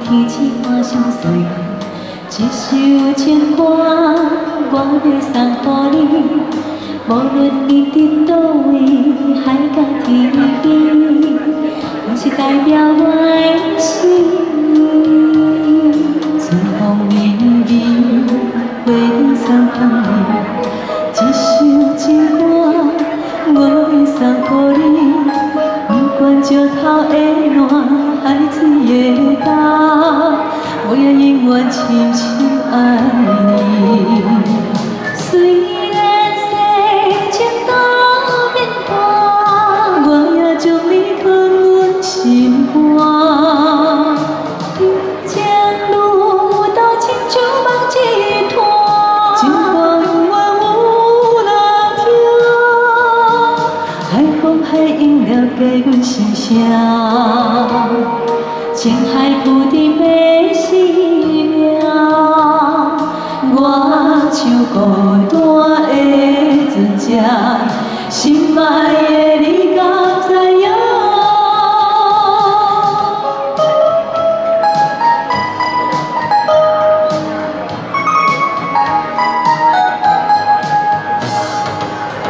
天气换相随，一首情歌我要送予你。无论你伫倒位，海角天边，拢是代表我的心意。春风微微，花儿送予你，一首情歌我要送予你。不管石头的烂，海水的干，我也永远深深爱你。虽然世情多变化，我也将你放阮心肝。人情路途亲像梦一团，情歌永远有人听。海风海涌了解阮心声，情海浮沉的寺庙。我像孤单的船只，心爱的你敢知影？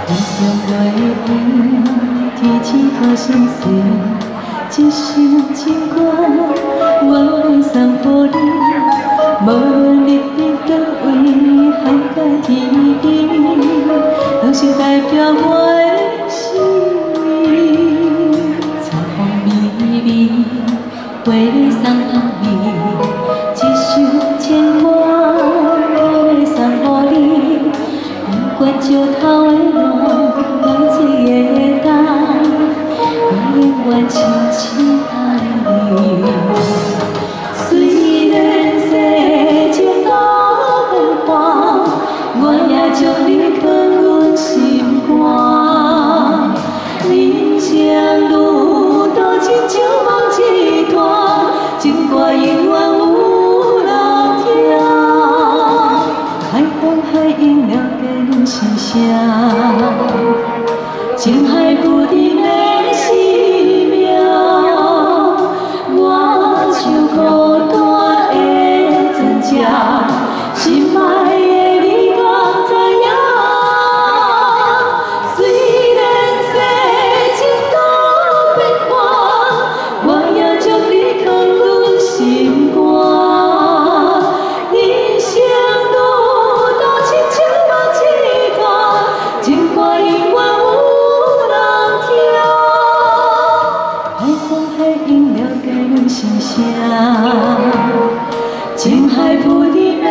雨中月影，天星看相随，一首情歌我要送予你。无论你伫倒位，海角天边，拢是代表我的心意。春风微微，花儿送予你，一首情歌我要送予你。不管石头的烂，海水的干，我永远深深爱你。虽然世情多变化，我也将你放阮心肝。人生路途亲像梦一团，情歌永远有人听。海风海涌了解阮心声，情海浮沉的寺庙。我像孤单的船只，心爱的你敢知影？虽然世情多变化，我也将你放阮心肝。人生路途亲像梦一团，情歌永远有人听。海风海涌了解阮心声，情海浮沉。